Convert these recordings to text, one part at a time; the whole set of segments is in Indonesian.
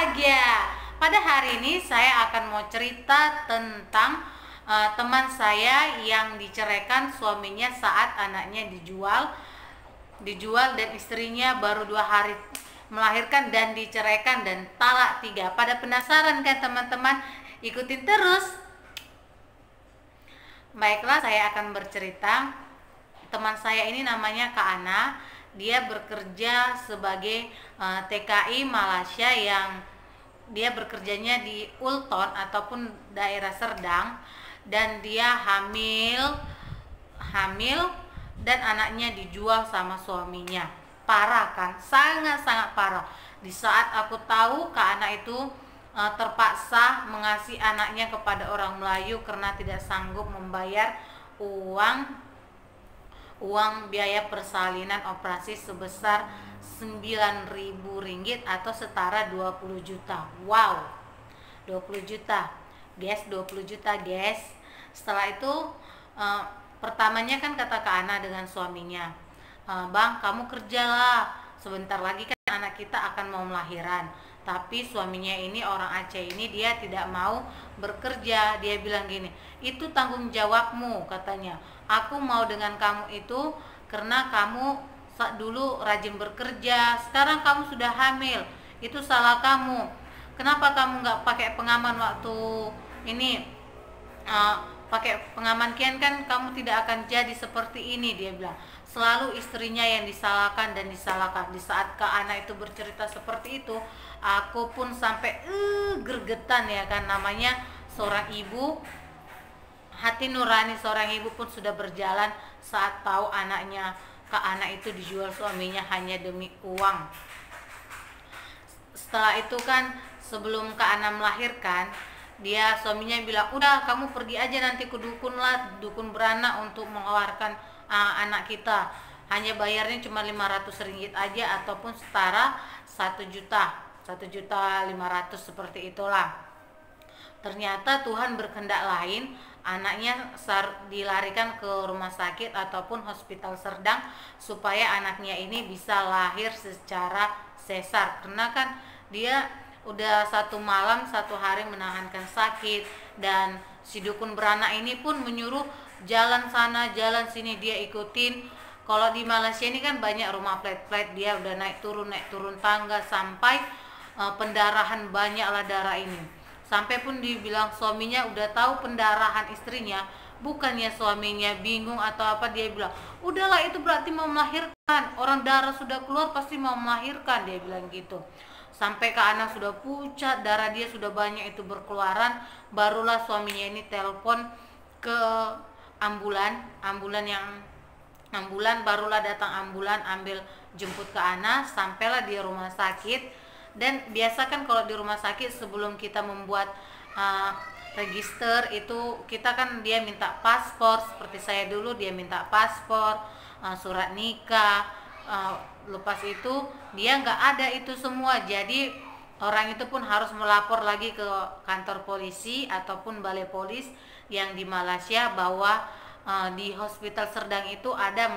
bahagia. Pada hari ini saya akan mau cerita tentang teman saya yang diceraikan suaminya saat anaknya dijual dan istrinya baru 2 hari melahirkan dan diceraikan dan talak 3. Pada penasaran kan teman-teman? Ikutin terus. Baiklah, saya akan bercerita. Teman saya ini namanya Kak Ana. Dia bekerja sebagai TKI Malaysia yang dia bekerjanya di Ulton ataupun daerah Serdang, dan dia hamil dan anaknya dijual sama suaminya. Parah kan? Sangat-sangat parah. Di saat aku tahu Kak Ana itu terpaksa mengasihi anaknya kepada orang Melayu karena tidak sanggup membayar uang biaya persalinan operasi sebesar Rp9.000 atau setara 20 juta. Wow, 20 juta guys, 20 juta guys. Setelah itu pertamanya kan kata Kak Ana dengan suaminya, "Bang, kamu kerjalah, sebentar lagi kan anak kita akan mau melahiran." Tapi suaminya ini orang Aceh ini, dia tidak mau bekerja. Dia bilang gini, "Itu tanggung jawabmu," katanya. "Aku mau dengan kamu itu karena kamu dulu rajin bekerja, sekarang kamu sudah hamil, itu salah kamu. Kenapa kamu nggak pakai pengaman waktu ini? Pakai pengaman kian kan kamu tidak akan jadi seperti ini," dia bilang. Selalu istrinya yang disalahkan dan disalahkan. Di saat Kak Ana itu bercerita seperti itu, aku pun sampai gergetan ya kan, namanya seorang ibu, hati nurani seorang ibu pun sudah berjalan saat tahu anaknya Kak Ana itu dijual suaminya hanya demi uang. Setelah itu kan, sebelum Kak Ana melahirkan, suaminya bilang, "Udah, kamu pergi aja nanti ke dukun lah, dukun beranak untuk mengeluarkan anak kita. Hanya bayarnya cuma Rp500 aja ataupun setara 1.500.000 seperti itulah." Ternyata Tuhan berkehendak lain, anaknya dilarikan ke rumah sakit ataupun hospital Serdang supaya anaknya ini bisa lahir secara sesar, karena kan dia udah 1 malam 1 hari menahankan sakit. Dan si dukun beranak ini pun menyuruh jalan sana jalan sini, dia ikutin. Kalau di Malaysia ini kan banyak rumah flat-flat, dia udah naik turun tangga sampai pendarahan, banyaklah darah ini. Sampai pun dibilang suaminya udah tahu pendarahan istrinya, bukannya suaminya bingung atau apa, dia bilang, "Udahlah, itu berarti mau melahirkan, orang darah sudah keluar pasti mau melahirkan," dia bilang gitu. Sampai Kak Ana sudah pucat, darah dia sudah banyak itu berkeluaran, barulah suaminya ini telepon ke ambulan, barulah datang ambulan ambil jemput Kak Ana, sampailah di rumah sakit. Dan biasa kan kalau di rumah sakit sebelum kita membuat register itu, kita kan dia minta paspor, seperti saya dulu dia minta paspor, surat nikah. Lepas itu dia nggak ada itu semua, jadi orang itu pun harus melapor lagi ke kantor polisi ataupun balai polis yang di Malaysia bahwa di hospital Serdang itu ada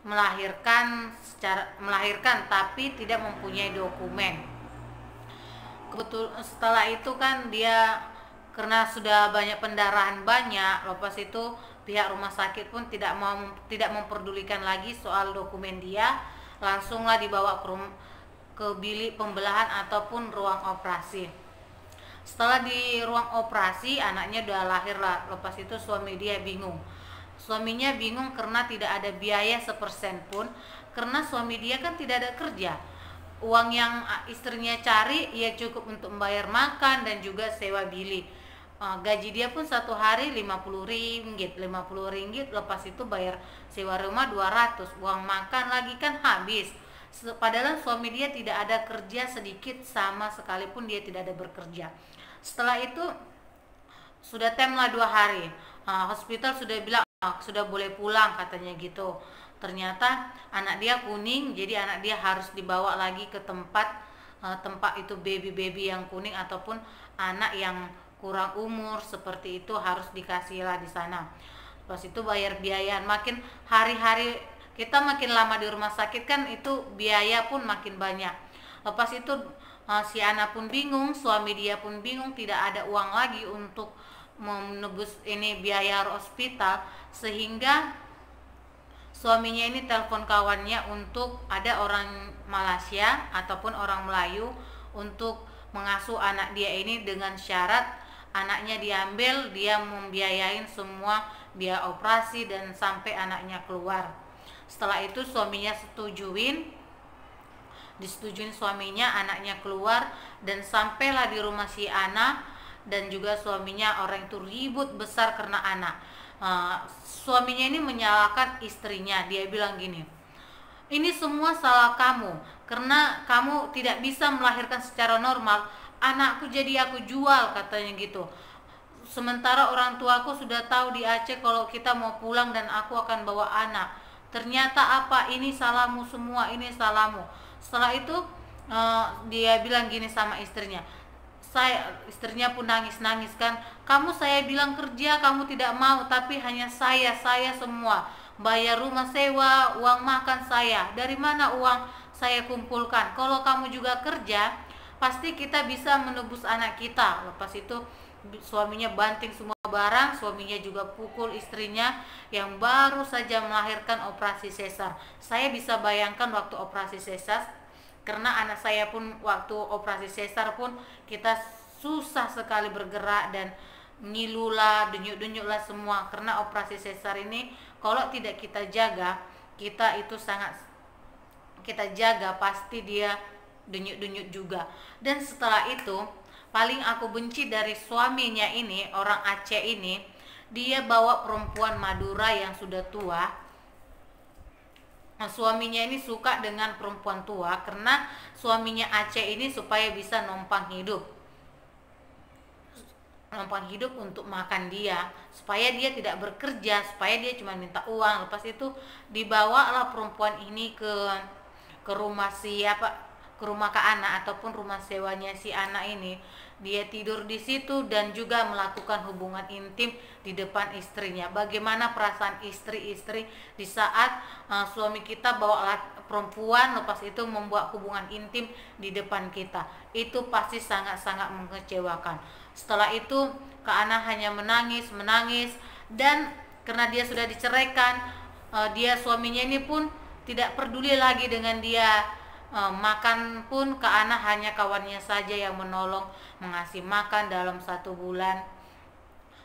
melahirkan tapi tidak mempunyai dokumen. Setelah itu kan dia, karena sudah banyak pendarahan banyak, lepas itu pihak rumah sakit pun tidak memperdulikan lagi soal dokumen dia, langsunglah dibawa ke bilik pembelahan ataupun ruang operasi. Setelah di ruang operasi, anaknya udah lahir lah. Lepas itu suaminya bingung karena tidak ada biaya sepersen pun, karena suami dia kan tidak ada kerja. Uang yang istrinya cari ya cukup untuk membayar makan dan juga sewa bilik. Gaji dia pun 1 hari Rp50, lepas itu bayar sewa rumah 200, uang makan lagi kan habis. Padahal suami dia tidak ada kerja sedikit sama sekalipun, dia tidak ada bekerja. Setelah itu sudah temlah 2 hari, hospital sudah bilang sudah boleh pulang katanya gitu. Ternyata anak dia kuning, jadi anak dia harus dibawa lagi ke tempat itu baby yang kuning ataupun anak yang kurang umur seperti itu, harus dikasih lah di sana. Pas itu bayar biaya, makin hari-hari kita makin lama di rumah sakit kan itu biaya pun makin banyak. Lepas itu si Ana pun bingung, suami dia pun bingung, tidak ada uang lagi untuk menebus ini biaya hospital, sehingga suaminya ini telepon kawannya untuk ada orang Malaysia ataupun orang Melayu untuk mengasuh anak dia ini dengan syarat anaknya diambil, dia membiayain semua biaya operasi dan sampai anaknya keluar. Setelah itu suaminya disetujuin suaminya, anaknya keluar dan sampailah di rumah si Ana, dan juga suaminya orang itu ribut besar karena anak. Suaminya ini menyalahkan istrinya, dia bilang gini, ini semua salah kamu karena kamu tidak bisa melahirkan secara normal, anakku jadi aku jual, katanya gitu. Sementara orang tuaku sudah tahu di Aceh kalau kita mau pulang dan aku akan bawa anak. Ternyata apa, ini salahmu semua, ini salahmu. Setelah itu dia bilang gini sama istrinya, istrinya pun nangis-nangis kan, kamu saya bilang kerja kamu tidak mau, tapi hanya saya semua bayar rumah sewa, uang makan saya, dari mana uang saya kumpulkan? Kalau kamu juga kerja pasti kita bisa menebus anak kita. Lepas itu suaminya banting semua barang, suaminya juga pukul istrinya yang baru saja melahirkan operasi sesar. Saya bisa bayangkan waktu operasi sesar, karena anak saya pun waktu operasi sesar pun kita susah sekali bergerak dan ngilulah, denyut-denyutlah semua, karena operasi sesar ini kalau tidak kita jaga, kita jaga pasti dia denyut-denyut juga. Dan setelah itu paling aku benci dari suaminya ini, orang Aceh ini, dia bawa perempuan Madura yang sudah tua. Suaminya ini suka dengan perempuan tua karena suaminya Aceh ini supaya bisa numpang hidup untuk makan dia, supaya dia tidak bekerja, supaya dia cuma minta uang. Lepas itu dibawalah perempuan ini ke rumah ke rumah Kak Ana ataupun rumah sewanya si Ana ini. Dia tidur di situ dan juga melakukan hubungan intim di depan istrinya. Bagaimana perasaan istri-istri di saat suami kita bawa perempuan, lepas itu membuat hubungan intim di depan kita? Itu pasti sangat-sangat mengecewakan. Setelah itu Kak Ana hanya menangis, dan karena dia sudah diceraikan, suaminya ini pun tidak peduli lagi dengan dia. Makan pun Kak Ana hanya kawannya saja yang menolong mengasih makan dalam 1 bulan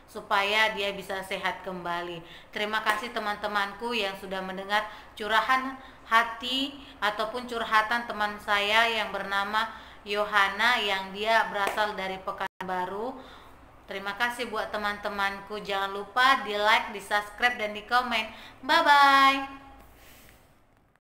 supaya dia bisa sehat kembali. Terima kasih teman-temanku yang sudah mendengar curahan hati ataupun curhatan teman saya yang bernama Yohana, yang dia berasal dari Pekanbaru. Terima kasih buat teman-temanku. Jangan lupa di like, di subscribe, dan di komen. Bye bye.